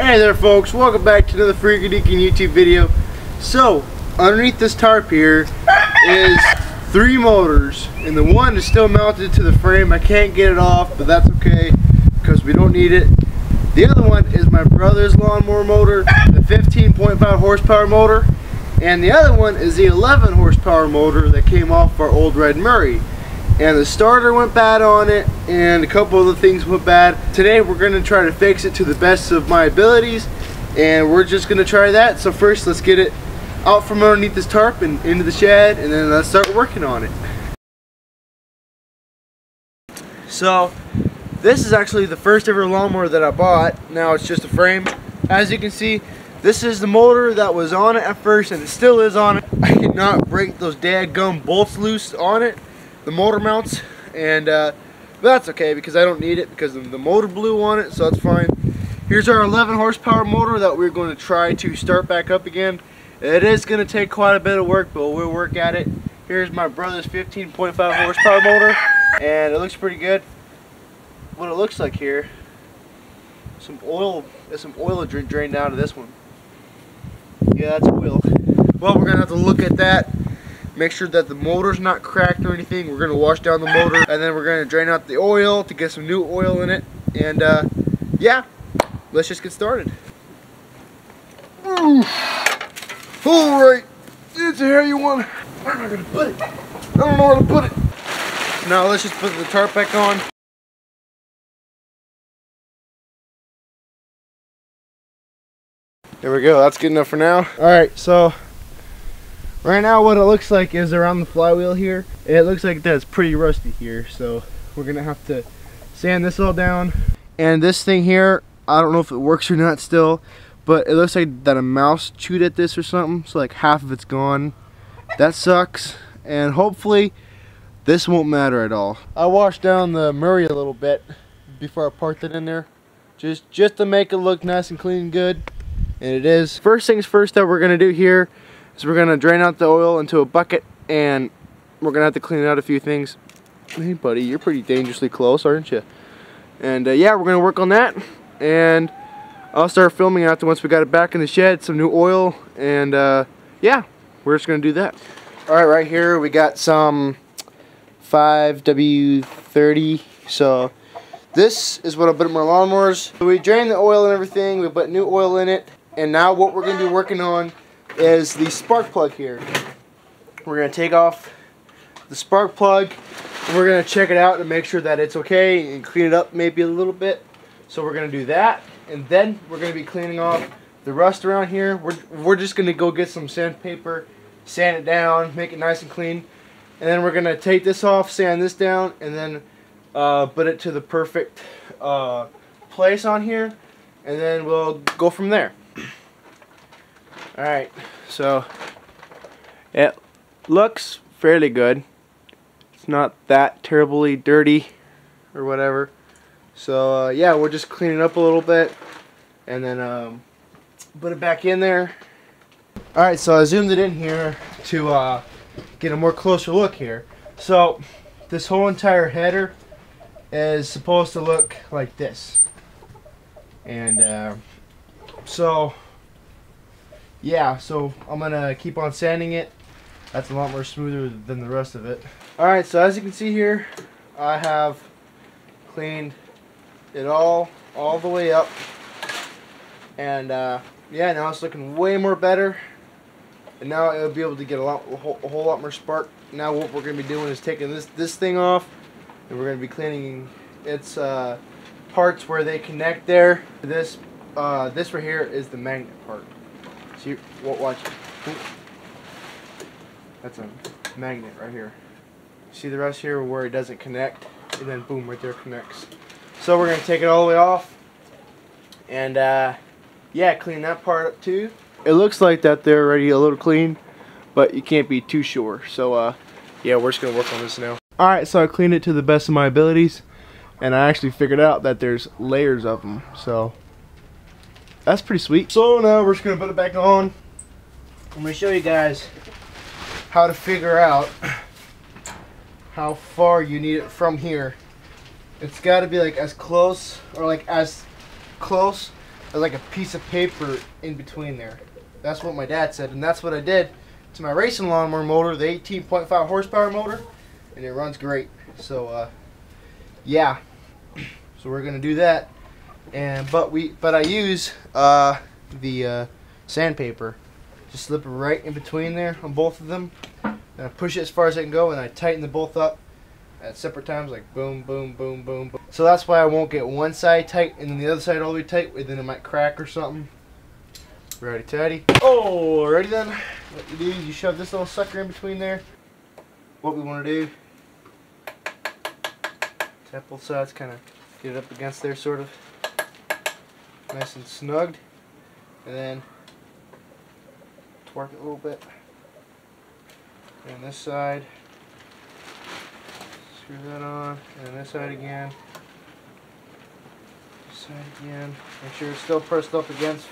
Hey there folks, welcome back to another Freaky Deaky YouTube video. So, underneath this tarp here is 3 motors, and the one is still mounted to the frame. I can't get it off, but that's okay because we don't need it. The other one is my brother's lawnmower motor, the 15.5 horsepower motor, and the other one is the 11 horsepower motor that came off our old Red Murray. And the starter went bad on it, and a couple other things went bad. Today we're going to try to fix it to the best of my abilities, and we're just going to try that. So first, let's get it out from underneath this tarp and into the shed, and then let's start working on it. So this is actually the first ever lawnmower that I bought. Now it's just a frame. As you can see, this is the motor that was on it at first, and it still is on it. I could not break those dadgum bolts loose on it, the motor mounts, and but that's okay because I don't need it because the motor blew on it, so that's fine. Here's our 11 horsepower motor that we're going to try to start back up again. It is going to take quite a bit of work, but we'll work at it. Here's my brother's 15.5 horsepower motor, and it looks pretty good. What it looks like here, some oil drained out of this one. Yeah, that's oil. Well, we're going to have to look at that. Make sure that the motor's not cracked or anything. We're going to wash down the motor, and then we're going to drain out the oil to get some new oil in it. And yeah, let's just get started. Alright, it's a heavy one. Where am I going to put it? I don't know where to put it. Now let's just put the tarp back on. There we go, that's good enough for now. Alright, so right now what it looks like is around the flywheel here, it looks like that's pretty rusty here, so we're gonna have to sand this all down. And this thing here, I don't know if it works or not still, but it looks like that a mouse chewed at this or something, so like half of it's gone. That sucks, and hopefully this won't matter at all. I washed down the Murray a little bit before I parked it in there, just to make it look nice and clean and good, and it is. First things first that we're gonna do here, so we're going to drain out the oil into a bucket, and we're going to have to clean out a few things. Hey buddy, you're pretty dangerously close, aren't you? And yeah, we're going to work on that, and I'll start filming after once we got it back in the shed, some new oil, and yeah, we're just going to do that. Alright, right here we got some 5W30, so this is what I put in my lawnmowers. So we drained the oil and everything, we put new oil in it, and now what we're going to be working on is the spark plug here. We're going to take off the spark plug, and we're going to check it out and make sure that it's okay and clean it up maybe a little bit. So we're going to do that, and then we're going to be cleaning off the rust around here. We're just going to go get some sandpaper, sand it down, make it nice and clean, and then we're going to take this off, sand this down, and then put it to the perfect place on here, and then we'll go from there. Alright, so it looks fairly good. It's not that terribly dirty or whatever. So yeah, we'll just clean it up a little bit and then put it back in there. Alright, so I zoomed it in here to get a more closer look here. So this whole entire header is supposed to look like this. And so yeah, so I'm gonna keep on sanding it. That's a lot more smoother than the rest of it. Alright, so as you can see here, I have cleaned it all the way up, and yeah, now it's looking way more better, and now it'll be able to get a whole lot more spark. Now what we're gonna be doing is taking this thing off, and we're gonna be cleaning its parts where they connect there. This right here is the magnet part. See, watch. That's a magnet right here. See the rest here where it doesn't connect, and then boom, right there connects. So we're gonna take it all the way off, and yeah, clean that part up too. It looks like that they're already a little clean, but you can't be too sure. So yeah, we're just gonna work on this now. All right, so I cleaned it to the best of my abilities, and I actually figured out that there's layers of them. So that's pretty sweet. So now we're just going to put it back on. I'm going to show you guys how to figure out how far you need it from here. It's got to be like as close, or like as close like a piece of paper in between there. That's what my dad said, and that's what I did to my racing lawnmower motor, the 18.5 horsepower motor, and it runs great. So yeah, so we're gonna do that, and but I use the sandpaper. Just slip it right in between there on both of them, and I push it as far as I can go, and I tighten the both up at separate times, like boom, boom, boom, boom, boom. So that's why I won't get one side tight and then the other side all the way tight, and then it might crack or something. Righty tighty. Oh, alrighty then. What you do is you shove this little sucker in between there. What we want to do, tap both sides, kind of get it up against there, sort of nice and snugged, and then twerk it a little bit. And this side, screw that on, and this side again. This side again. Make sure it's still pressed up against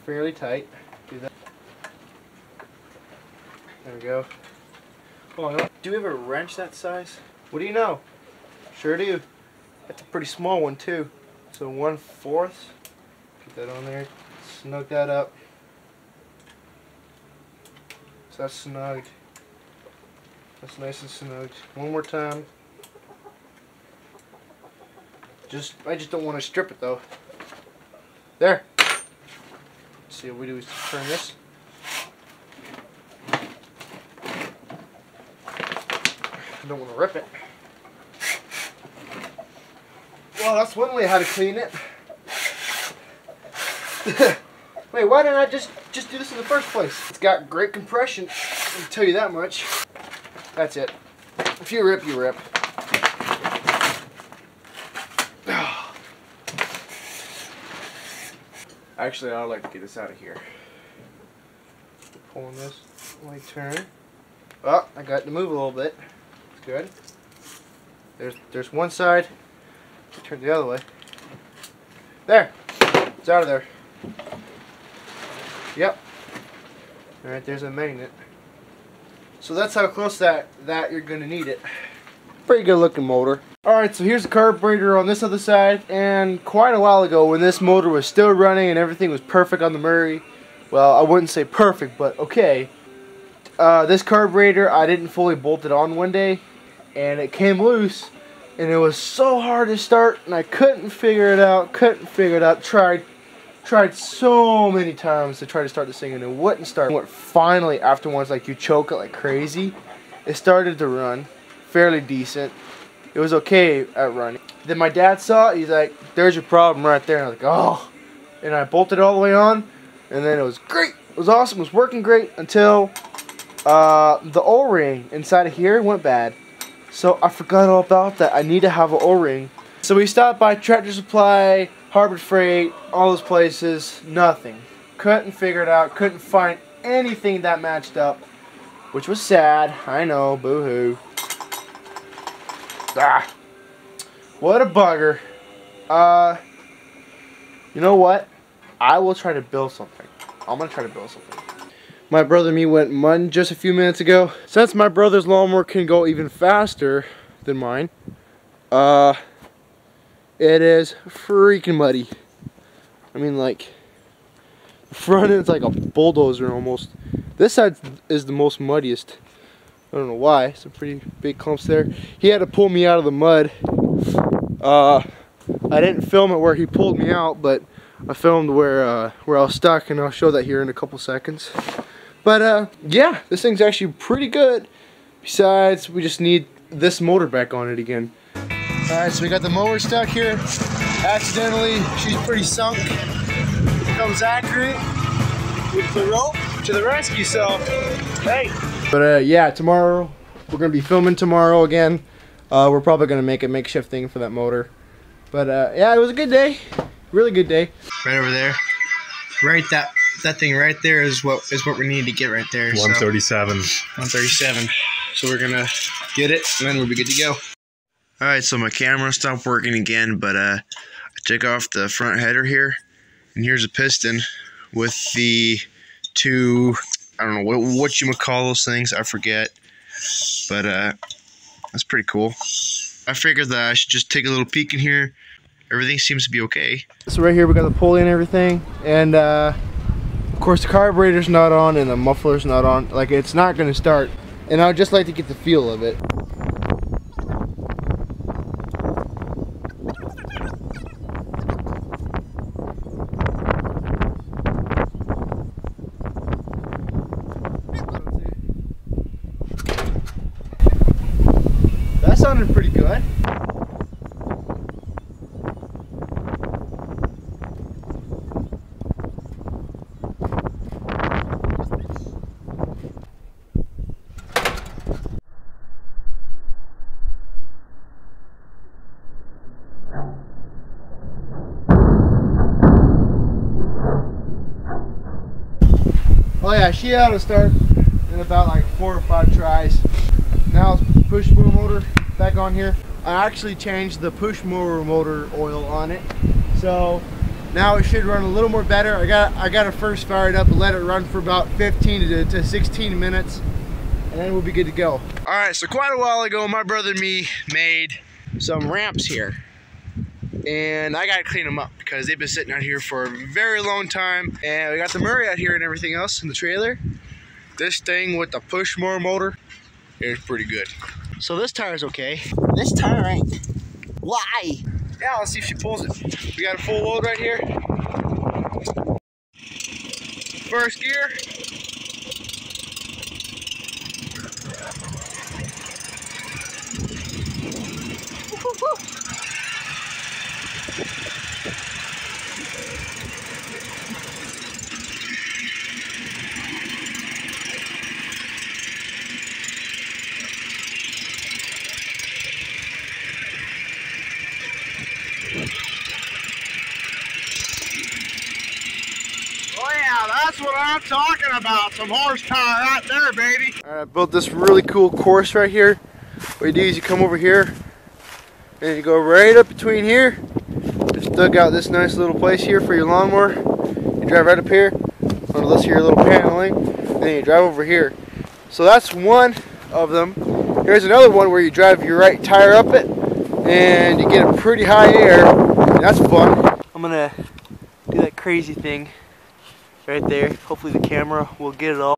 fairly tight. Do that. There we go. Oh, no. Do we have a wrench that size? What do you know? Sure do. That's a pretty small one too. So 1/4. Get that on there. Snug that up. So that's snugged. That's nice and snugged. One more time. I just don't want to strip it though. There. Let's see what we do is turn this. I don't want to rip it. Well, that's one way how to clean it. Wait, why didn't I just do this in the first place? It's got great compression, I can tell you that much. That's it. If you rip, you rip. Actually, I'd like to get this out of here. Pulling this, light turn. Oh, I got to move a little bit. It's good. There's one side. Turn the other way. There. It's out of there. Yep. Alright, there's a magnet. So that's how close that you're gonna need it. Pretty good looking motor. Alright, so here's the carburetor on this other side, and quite a while ago when this motor was still running and everything was perfect on the Murray, well, I wouldn't say perfect, but okay. This carburetor, I didn't fully bolt it on one day, and it came loose, and it was so hard to start, and I couldn't figure it out, tried so many times to try to start this thing, and it wouldn't start. But finally, after once, like, you choke it like crazy, it started to run fairly decent. It was okay at running. Then my dad saw it, he's like, there's your problem right there, and I was like, oh, and I bolted it all the way on, and then it was great. It was awesome. It was working great until the O-ring inside of here went bad. So I forgot all about that. I need to have an O-ring. So we stopped by Tractor Supply, Harbor Freight, all those places, nothing. Couldn't figure it out, couldn't find anything that matched up, which was sad. I know, boo-hoo. Ah, what a bugger. You know what? I will try to build something. I'm gonna try to build something. My brother and me went mudding just a few minutes ago. Since my brother's lawnmower can go even faster than mine, it is freaking muddy. I mean, like, the front end's like a bulldozer almost. This side is the most muddiest. I don't know why. Some pretty big clumps there. He had to pull me out of the mud. I didn't film it where he pulled me out, but I filmed where I was stuck, and I'll show that here in a couple seconds. But yeah, this thing's actually pretty good. Besides, we just need this motor back on it again. Alright, so we got the mower stuck here. Accidentally, she's pretty sunk. Here comes Accurate with the rope to the rescue, so hey. But yeah, tomorrow, we're going to be filming tomorrow again. We're probably going to make a makeshift thing for that motor. But yeah, it was a good day. Really good day. Right over there. Right, that thing right there is what we need to get right there. 137. So, 137. So we're going to get it, and then we'll be good to go. Alright, so my camera stopped working again, but I took off the front header here, and here's a piston with the two, I don't know what you would call those things, I forget, but that's pretty cool. I figured that I should just take a little peek in here. everything seems to be okay. So right here we got the pulley and everything, and of course the carburetor's not on and the muffler's not on. Like, it's not going to start, and I would just like to get the feel of it. That sounded pretty good. Oh yeah, she ought to start in about like 4 or 5 tries. Now it's push mower motor back on here. I actually changed the push mower motor oil on it, so now it should run a little more better. I got to first fire it up and let it run for about 15 to 16 minutes, and then we'll be good to go. All right, so quite a while ago, my brother and me made some ramps here, and I gotta clean them up because they've been sitting out here for a very long time. And we got the Murray out here and everything else in the trailer. This thing with the push mower motor is pretty good. So this tire's okay. This tire ain't. Why? Yeah, let's see if she pulls it. We got a full load right here. First gear. Oh yeah, that's what I'm talking about. Some horsepower right there, baby. Alright, I built this really cool course right here. What you do is you come over here and you go right up between here. Just dug out this nice little place here for your lawnmower. You drive right up here onto this here little paneling, and then you drive over here. So that's one of them. Here's another one where you drive your right tire up it and you get a pretty high air, and that's fun. I'm gonna do that crazy thing right there. Hopefully the camera will get it all.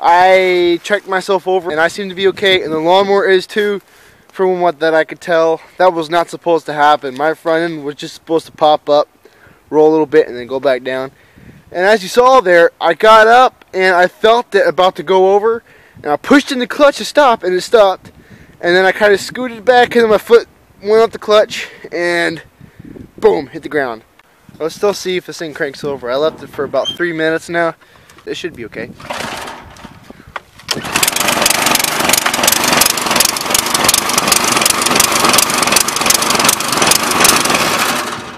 I checked myself over and I seem to be okay, and the lawnmower is too, from what that I could tell. That was not supposed to happen. My front end was just supposed to pop up, roll a little bit, and then go back down. And as you saw there, I got up and I felt it about to go over, and I pushed in the clutch to stop, and it stopped. And then I kind of scooted back, and then my foot went up the clutch, and boom, hit the ground. Let's still see if this thing cranks over. I left it for about 3 minutes now. This should be okay.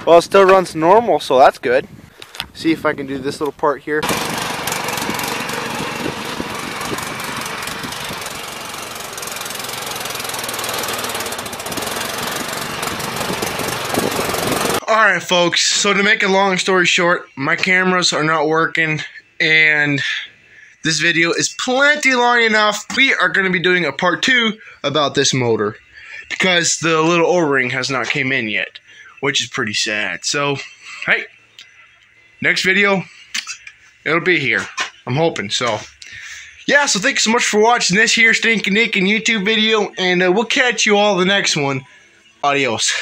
Well, it still runs normal, so that's good. See if I can do this little part here. Alright folks, so to make a long story short, my cameras are not working and this video is plenty long enough. We are going to be doing a part 2 about this motor because the little O-ring has not came in yet, which is pretty sad. So, hey, next video, it'll be here. I'm hoping so. Yeah, so thanks so much for watching this here Stinkin' Nickin' YouTube video, and we'll catch you all the next one. Adios.